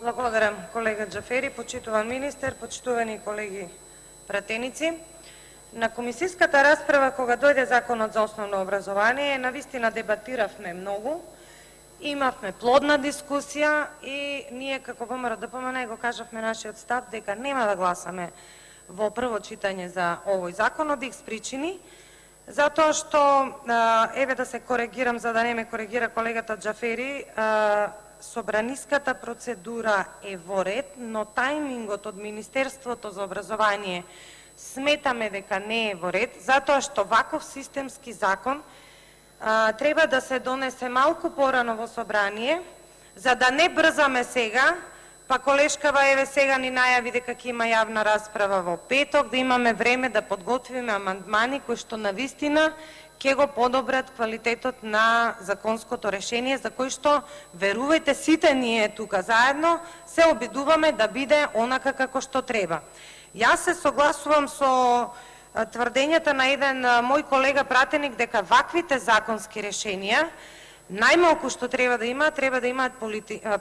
Благодарам, колега Џафери, почитуван министер, почитувани колеги пратеници. На комисиската расправа, кога дојде Законот за основно образование, навистина дебатиравме многу, имавме плодна дискусија и ние како ВМРО-ДПМН го кажавме нашиот став дека нема да гласаме во прво читање за овој закон од икс причини, затоа што, еве да се коригирам за да не ме коригира колегата Џафери, собраниската процедура е во ред, но тајмингот од Министерството за образование сметаме дека не е во ред, затоа што ваков системски закон треба да се донесе малку порано во собрание, за да не брзаме сега, па колешкава еве сега ни најави дека ќе има јавна расправа во петок, да имаме време да подготвиме амандмани кои што навистина ќе го подобрат квалитетот на законското решение, за кој што, верувајте, сите ние тука заедно се обидуваме да биде онака како што треба. Јас се согласувам со тврдењата на еден мој колега пратеник дека ваквите законски решенија најмалку што треба да имаат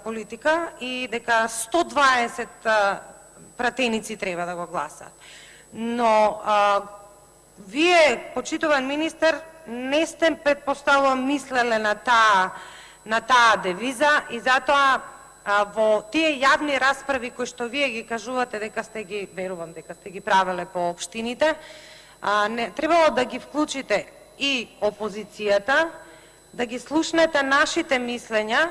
политика и дека 120 пратеници треба да го гласат. Но вие, почитуван министер, не сте, предпоставувам, мислеле на таа девиза и затоа во тие јавни расправи кои што вие ги кажувате дека сте ги, верувам дека сте ги правеле по општините, требало да ги вклучите и опозицијата, да ги слушнете нашите мислења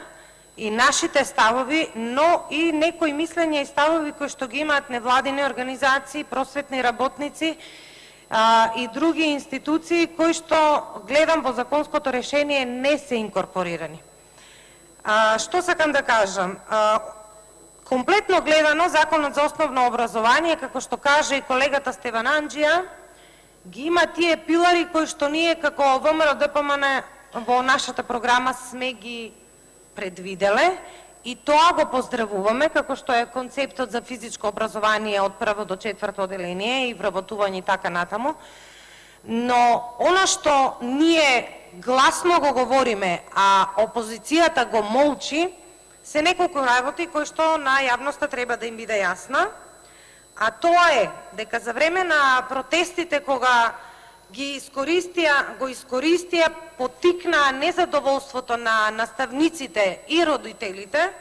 и нашите ставови, но и некои мислења и ставови кои што ги имаат невладини организации, просветни работници и други институции кои што, гледам, во законското решение не се инкорпорирани. Што сакам да кажам? Комплетно гледано, Законот за основно образование, како што каже и колегата Стеван Анџија, ги има тие пилари кои што ние како ВМРО-ДПМН во нашата програма сме ги предвиделе и тоа го поздравуваме, како што е концептот за физичко образование од прво до четврто оделение и вработување и така натаму. Но она што ние гласно го говориме, а опозицијата го молчи, се неколку работи кои што на јавноста треба да им биде јасна, а тоа е дека за време на протестите кога го искористија, поттикнаа незадоволството на наставниците и родителите,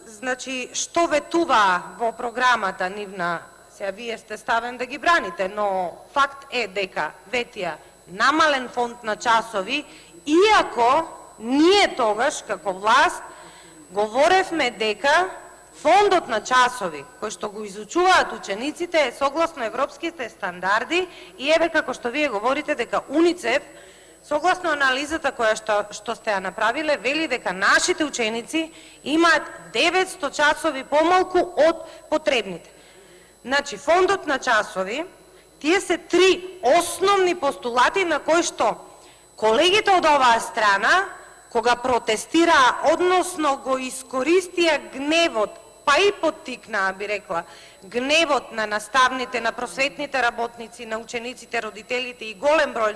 значи, што ветува во програмата нивна, сега вие сте ставен да ги браните, но факт е дека ветија намален фонд на часови, иако ние тогаш, како власт, говоревме дека фондот на часови, кој што го изучуваат учениците, е согласно европските стандарди и еве како што вие говорите дека УНИЦЕФ, согласно анализата која што сте ја направиле, вели дека нашите ученици имаат 900 часови помалку од потребните. Значи, фондот на часови, тие се три основни постулати на кои што колегите од оваа страна, кога протестираа, односно го искористија гневот, па и поттикнаа, би рекла, гневот на наставните, на просветните работници, на учениците, родителите и голем број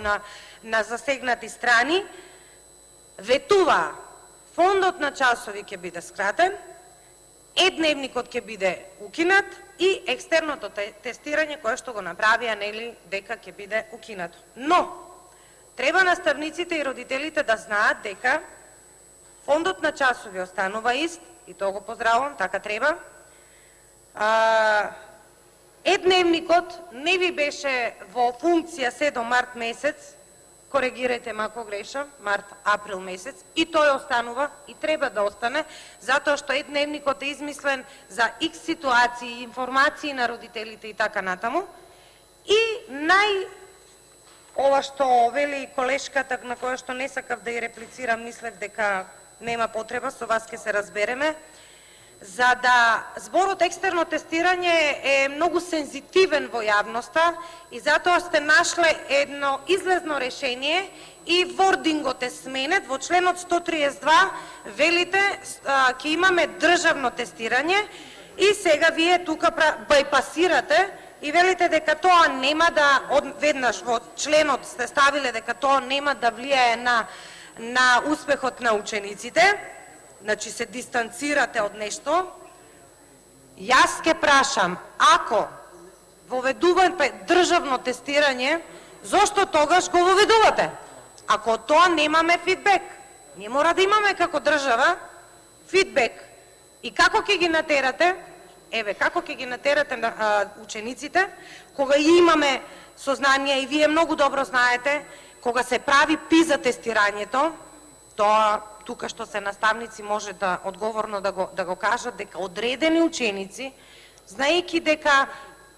на засегнати страни, ветуваа, фондот на часови ќе биде скратен, дневникот ќе биде укинат и екстерното тестирање кое што го направија, нели, дека ќе биде укинато. Но, треба наставниците и родителите да знаат дека фондот на часови останува ист, и тоа го поздравувам, така треба. Дневникот не ви беше во функција се до март месец, коригирајте ме ако грешам, март-април месец, и тој останува и треба да остане, затоа што дневникот е измислен за икс ситуации, информации на родителите и така натаму. И ова што вели колешката, на која што не сакав да ја реплицирам, мислев дека нема потреба, со вас ќе се разбереме, за да зборот екстерно тестирање е многу сензитивен во јавноста и затоа сте нашле едно излезно решение и вордингот е сменет. Во членот 132 велите ќе имаме државно тестирање и сега вие тука бајпасирате и велите дека тоа нема да, веднаш во членот сте ставиле дека тоа нема да влијае на успехот на учениците, значи се дистанцирате од нешто, јас ке прашам, ако воведувате државно тестирање, зошто тогаш го воведувате? Ако тоа немаме фидбек, ние мора да имаме како држава фидбек. И како ќе ги натерате? Еве, како ќе ги натерате на учениците, кога имаме сознание и вие многу добро знаете, кога се прави PISA тестирањето, тоа тука што се наставници може да одговорно да го кажат, дека одредени ученици, знаејќи дека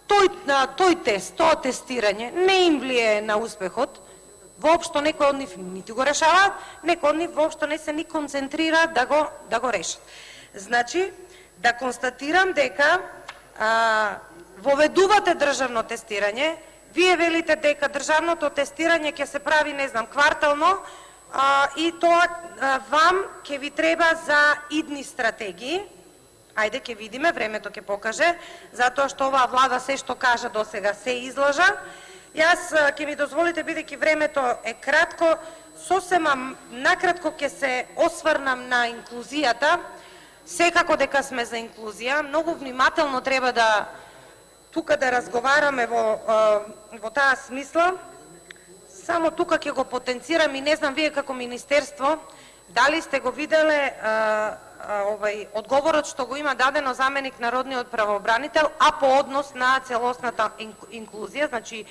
тој тест, тоа тестирање не им влие на успехот, воопшто некој од нив нити го решаваат, некој од нив воопшто не се ни концентрираат да го решат. Значи, да констатирам дека воведувате државно тестирање, вие велите дека државното тестирање ќе се прави, не знам, квартално, и тоа вам ќе ви треба за идни стратегии. Ајде ќе видиме, времето ќе покаже, затоа што оваа влада се што кажа досега се излажа. Јас ќе ми дозволите, бидејќи времето е кратко, сосема накратко ќе се осврнам на инклузијата. Секако дека сме за инклузија, многу внимателно треба да тука да разговараме во таа смисла. Само тука ќе го потенцирам и не знам вие како министерство дали сте го виделе одговорот што го има дадено заменик народниот правобранител, а по однос на целосната инклузија, значи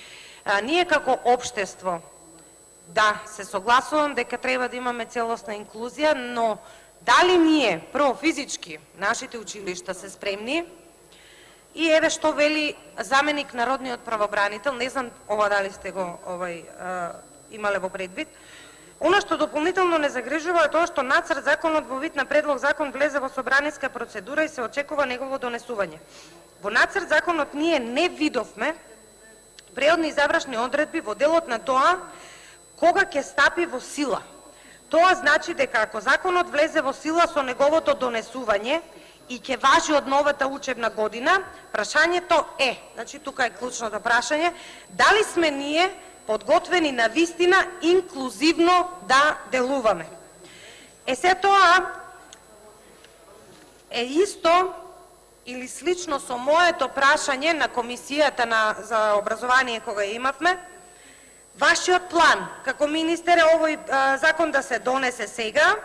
ние како општество, да, се согласувам дека треба да имаме целосна инклузија, но дали ние, прво физички, нашите училишта се спремни, и еве што вели заменик народниот правобранител, не знам ова дали сте го имале во предвид. Она што дополнително не загрижува е тоа што нацрт законот во вид на предлог закон влезе во собраниска процедура и се очекува негово донесување. Во нацрт законот ние не видовме преодни и завршни одредби во делот на тоа кога ќе стапи во сила. Тоа значи дека ако законот влезе во сила со неговото донесување и ќе важи од новата учебна година, прашањето е, значи тука е клучното прашање, дали сме ние подготвени на вистина инклузивно да делуваме. Се тоа е исто или слично со моето прашање на комисијата за образование кога имавме. Вашиот план како министер е овој закон да се донесе сега,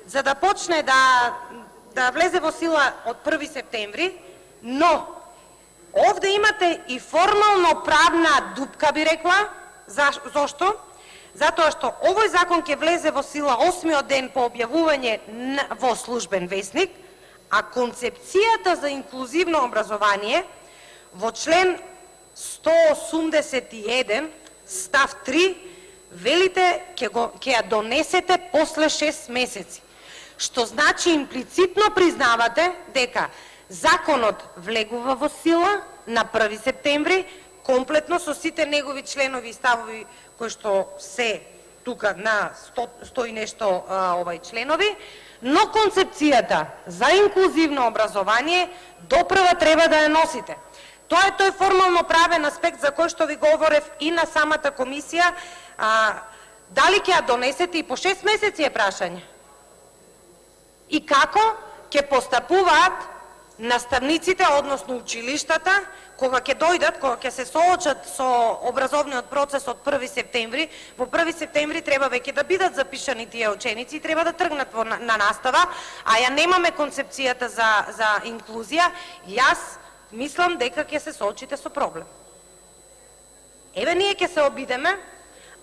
за да почне да влезе во сила од 1 септември, но овде имате и формално правна дупка, би рекла. Зошто? Затоа што овој закон ќе влезе во сила 8-миот ден по објавување во службен весник, а концепцијата за инклузивно образование во член 181 став 3 велите ќе ја донесете после 6 месеци. Што значи имплицитно признавате дека законот влегува во сила на 1 септември, комплетно со сите негови членови и ставови кои што се тука на 100 и нешто членови, но концепцијата за инклузивно образование допрва треба да ја носите. Тоа е тој формално правен аспект за кој што ви говорев и на самата комисија. Дали ќе ја донесете и по 6 месеци е прашање? И како ќе постапуваат наставниците, односно училиштата, кога ќе дојдат, кога ќе се соочат со образовниот процес од 1 септември, во 1 септември треба веќе да бидат запишани тие ученици и треба да тргнат на настава, а ја немаме концепцијата за инклузија, јас мислам дека ќе се соочите со проблем. Еве ние ќе се обидеме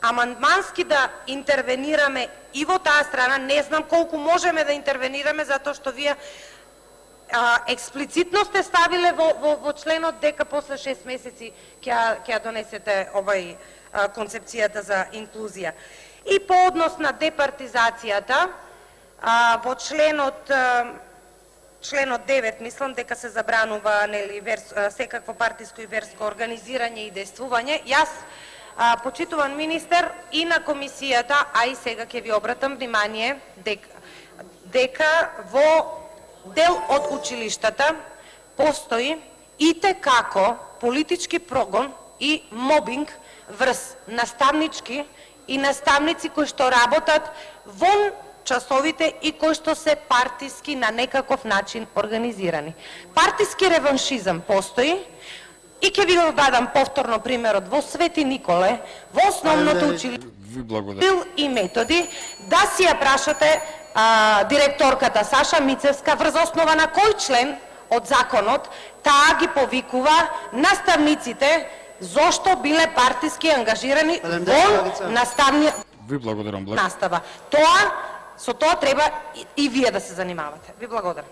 амандмански да интервенираме и во таа страна, не знам колку можеме да интервенираме, затоа што вие експлицитно сте ставиле во членот дека после 6 месеци ќе донесете концепцијата за инклузија. И по однос на департизацијата, во членот 9, мислам дека се забранува секакво партиско и верско организирање и действување. Јас, почитуван министер, и на комисијата, а и сега ќе ви обратам внимание дека во дел од училиштата постои итекако политички прогон и мобинг врз наставнички и наставници кои што работат вон часовите и кои што се партиски на некаков начин организирани. Партиски реваншизам постои и ќе ви го дадам повторно примерот во Свети Николе, во основното училиште Бил и методи, да си ја прашате директорката Саша Мицевска врз основа на кој член од законот таа ги повикува наставниците зошто биле партиски ангажирани во Ви благодарам. настава. Тоа, со тоа треба и вие да се занимавате. Ви благодарам.